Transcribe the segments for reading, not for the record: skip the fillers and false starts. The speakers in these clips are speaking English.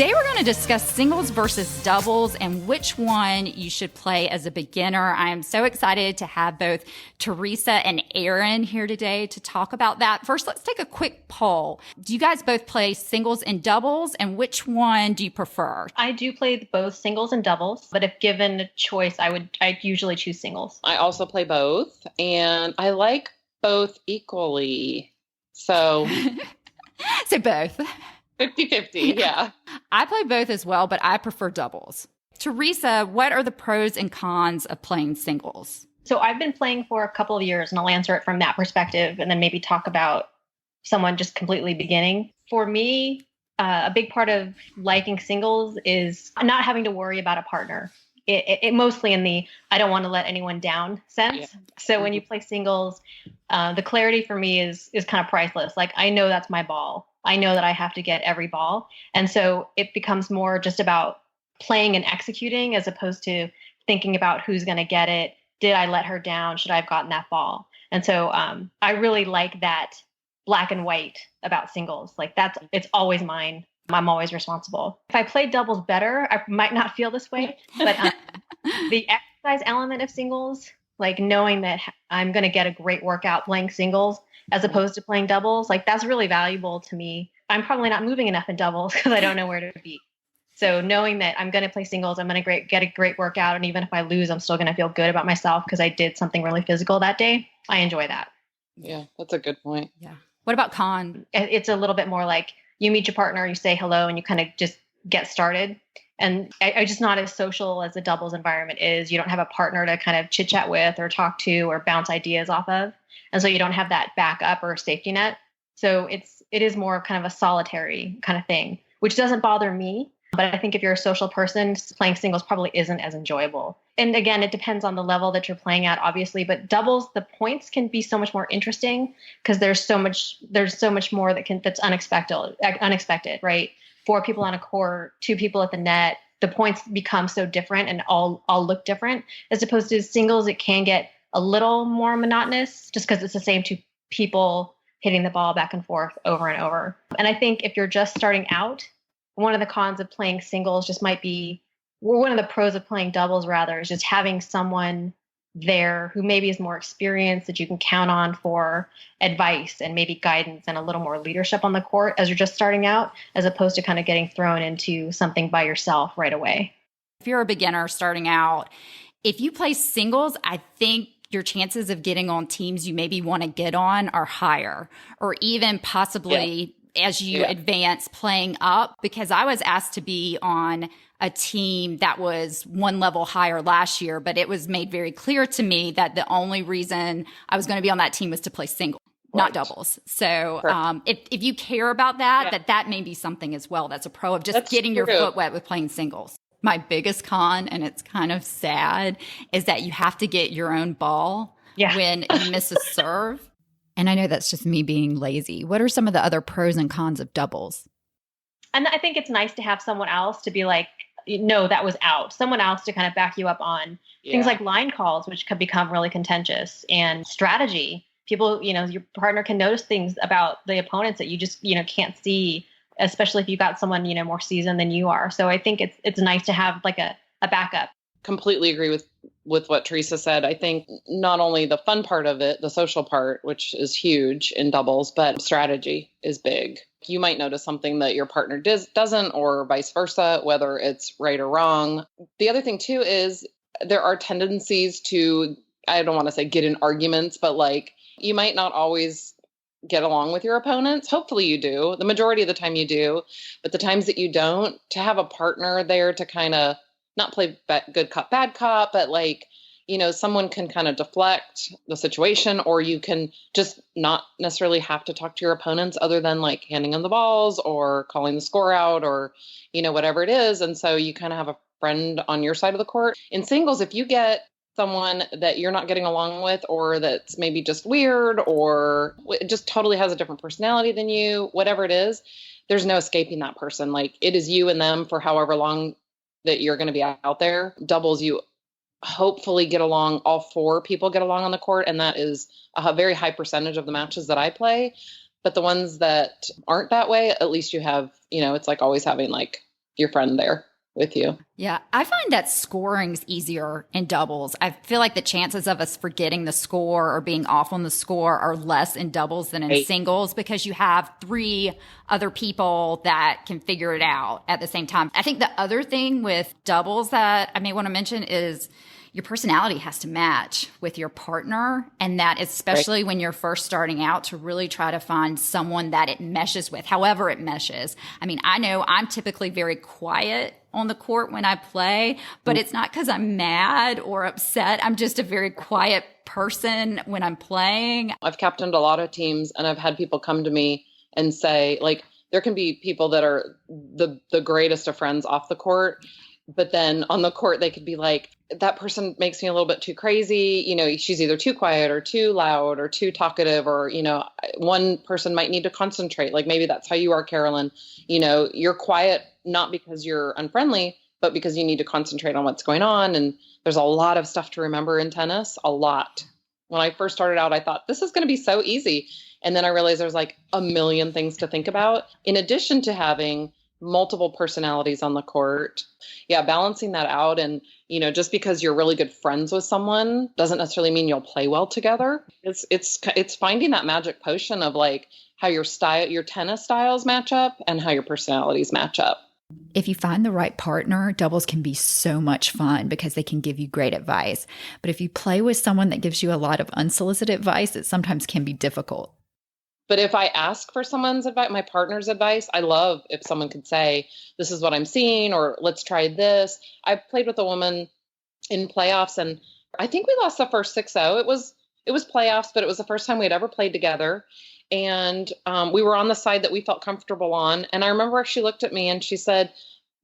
Today we're going to discuss singles versus doubles and which one you should play as a beginner. I am so excited to have both Teresa and Aaron here today to talk about that. First, let's take a quick poll. Do you guys both play singles and doubles, and which one do you prefer? I do play both singles and doubles, but if given a choice, I usually choose singles. I also play both, and I like both equally. So So both. 50-50, yeah. I play both as well, but I prefer doubles. Teresa, what are the pros and cons of playing singles? So I've been playing for a couple of years, and I'll answer it from that perspective and then maybe talk about someone just completely beginning. For me, a big part of liking singles is not having to worry about a partner. It mostly in the I don't want to let anyone down sense. Yeah. So when you play singles, the clarity for me is kind of priceless. Like, I know that's my ball. I know that I have to get every ball. And so it becomes more just about playing and executing as opposed to thinking about who's going to get it. Did I let her down? Should I have gotten that ball? And so I really like that black and white about singles. Like, it's always mine. I'm always responsible. If I played doubles better, I might not feel this way, but the exercise element of singles, like knowing that I'm going to get a great workout playing singles as opposed to playing doubles, like that's really valuable to me. I'm probably not moving enough in doubles because I don't know where to be. So knowing that I'm going to play singles, I'm going to get a great workout. And even if I lose, I'm still going to feel good about myself because I did something really physical that day. I enjoy that. Yeah, that's a good point. Yeah. What about con? It's a little bit more like you meet your partner, you say hello, and you kind of just get started. And I'm just not as social as the doubles environment is. You don't have a partner to kind of chit chat with or talk to or bounce ideas off of. And so you don't have that backup or safety net. So it is more kind of a solitary kind of thing, which doesn't bother me. But I think if you're a social person, playing singles probably isn't as enjoyable. And again, it depends on the level that you're playing at, obviously. But doubles, the points can be so much more interesting because there's so much more that's unexpected, right? 4 people on a court, 2 people at the net. The points become so different and all look different. As opposed to singles, it can get a little more monotonous just because it's the same 2 people hitting the ball back and forth over and over. And I think if you're just starting out, one of the cons of playing singles just might be, one of the pros of playing doubles rather, is just having someone there who maybe is more experienced that you can count on for advice and maybe guidance and a little more leadership on the court as you're just starting out, as opposed to kind of getting thrown into something by yourself right away. If you're a beginner starting out, if you play singles, I think your chances of getting on teams you maybe want to get on are higher, or even possibly as you advance playing up, because I was asked to be on a team that was one level higher last year, but it was made very clear to me that the only reason I was going to be on that team was to play single, not doubles. So if you care about that, that may be something as well. That's a pro of just getting your foot wet with playing singles. My biggest con, and it's kind of sad, is that you have to get your own ball when you miss a serve. And I know that's just me being lazy. What are some of the other pros and cons of doubles? And I think it's nice to have someone else to be like, no, that was out. Someone else to kind of back you up on things like line calls, which could become really contentious, and strategy. People, your partner can notice things about the opponents that you just, can't see, especially if you got someone, more seasoned than you are. So I think it's nice to have like a backup. Completely agree with what Teresa said. I think not only the fun part of it, the social part, which is huge in doubles, but strategy is big. You might notice something that your partner doesn't, or vice versa, whether it's right or wrong. The other thing too is there are tendencies to, I don't want to say get in arguments, but like you might not always get along with your opponents. Hopefully you do. The majority of the time you do. But the times that you don't, to have a partner there to kind of not play good cop, bad cop, but like, someone can kind of deflect the situation, or you can just not necessarily have to talk to your opponents other than like handing them the balls or calling the score out or, whatever it is. And so you kind of have a friend on your side of the court. In singles, if you get someone that you're not getting along with, or that's maybe just weird, or just totally has a different personality than you, whatever it is, there's no escaping that person. Like, it is you and them for however long that you're going to be out there. Doubles, you hopefully get along, all 4 people get along on the court. And that is a very high percentage of the matches that I play. But the ones that aren't that way, at least you have, it's like always having like, your friend there with you. Yeah, I find that scoring's easier in doubles. I feel like the chances of us forgetting the score or being off on the score are less in doubles than in singles because you have 3 other people that can figure it out at the same time. I think the other thing with doubles that I may want to mention is your personality has to match with your partner. And that especially when you're first starting out to really try to find someone that it meshes with, however it meshes. I mean, I know I'm typically very quiet on the court when I play, but it's not because I'm mad or upset. I'm just a very quiet person when I'm playing. I've captained a lot of teams and I've had people come to me and say, like, there can be people that are the greatest of friends off the court, but then on the court, they could be like, that person makes me a little bit too crazy. You know, she's either too quiet or too loud or too talkative, or, you know, one person might need to concentrate. Like maybe that's how you are, Carolyn. You know, you're quiet, not because you're unfriendly, but because you need to concentrate on what's going on. And there's a lot of stuff to remember in tennis, a lot. When I first started out, I thought this is going to be so easy. And then I realized there's like a million things to think about in addition to having multiple personalities on the court. Yeah, balancing that out. And, you know, just because you're really good friends with someone doesn't necessarily mean you'll play well together. It's finding that magic potion of like how your tennis styles match up and how your personalities match up. If you find the right partner, doubles can be so much fun because they can give you great advice. But if you play with someone that gives you a lot of unsolicited advice, it sometimes can be difficult. But if I ask for someone's advice, my partner's advice, I love if someone could say, this is what I'm seeing, or let's try this. I played with a woman in playoffs and I think we lost the first 6-0. It was playoffs, but it was the first time we had ever played together. And we were on the side that we felt comfortable on. And I remember she looked at me and she said,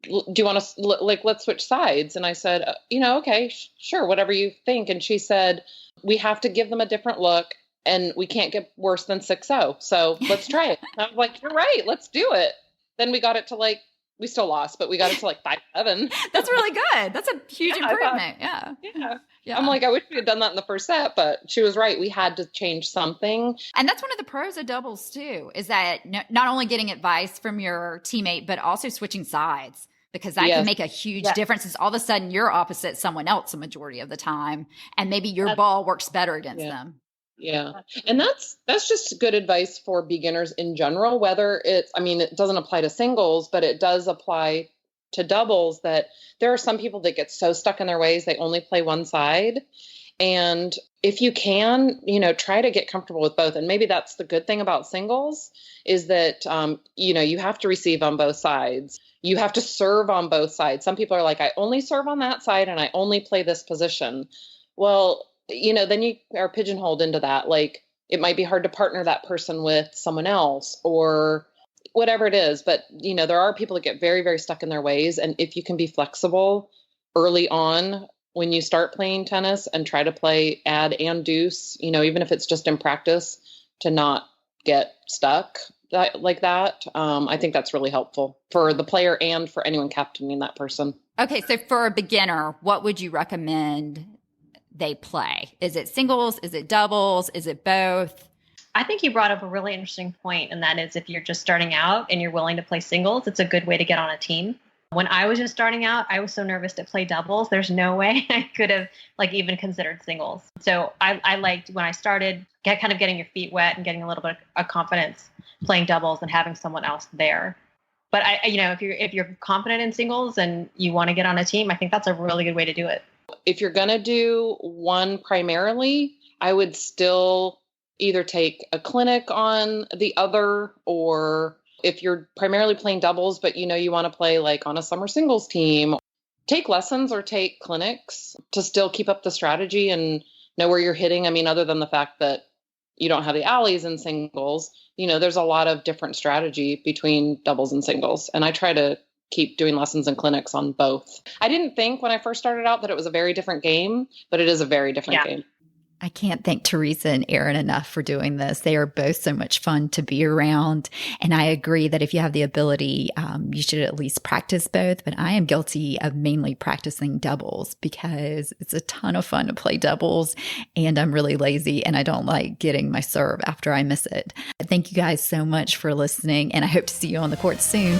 do you want to, like, let's switch sides? And I said, you know, okay, sure, whatever you think. And she said, we have to give them a different look. And we can't get worse than 6-0. So let's try it. And I was like, you're right. Let's do it. Then we got it to we still lost, but we got it to 5-7. That's really good. That's a huge improvement. Yeah. I'm like, I wish we had done that in the first set, but she was right. We had to change something. And that's one of the pros of doubles too, is that not only getting advice from your teammate, but also switching sides. Because that can make a huge difference. It's all of a sudden you're opposite someone else the majority of the time. And maybe your ball works better against them. Yeah. And that's just good advice for beginners in general, whether it doesn't apply to singles, but it does apply to doubles, that there are some people that get so stuck in their ways, they only play one side. And if you can, you know, try to get comfortable with both. And maybe that's the good thing about singles is that, you know, you have to receive on both sides. You have to serve on both sides. Some people are like, I only serve on that side and I only play this position. Well, you know, then you are pigeonholed into that. Like it might be hard to partner that person with someone else or whatever it is. But, you know, there are people that get very, very stuck in their ways. And if you can be flexible early on when you start playing tennis and try to play ad and deuce, you know, even if it's just in practice to not get stuck like that, I think that's really helpful for the player and for anyone captaining that person. Okay. So for a beginner, what would you recommend they play? Is it singles? Is it doubles? Is it both? I think you brought up a really interesting point, and that is if you're just starting out and you're willing to play singles, it's a good way to get on a team. When I was just starting out, I was so nervous to play doubles. There's no way I could have even considered singles. So I liked when I started kind of getting your feet wet and getting a little bit of confidence playing doubles and having someone else there. But if you're confident in singles and you want to get on a team, I think that's a really good way to do it. If you're going to do one primarily, I would still either take a clinic on the other, or if you're primarily playing doubles, but you know you want to play like on a summer singles team, take lessons or take clinics to still keep up the strategy and know where you're hitting. I mean, other than the fact that you don't have the alleys in singles, you know, there's a lot of different strategy between doubles and singles. And I try to keep doing lessons and clinics on both. I didn't think when I first started out that it was a very different game, but it is a very different game. I can't thank Teresa and Erin enough for doing this. They are both so much fun to be around. And I agree that if you have the ability, you should at least practice both. But I am guilty of mainly practicing doubles because it's a ton of fun to play doubles. And I'm really lazy and I don't like getting my serve after I miss it. Thank you guys so much for listening. And I hope to see you on the court soon.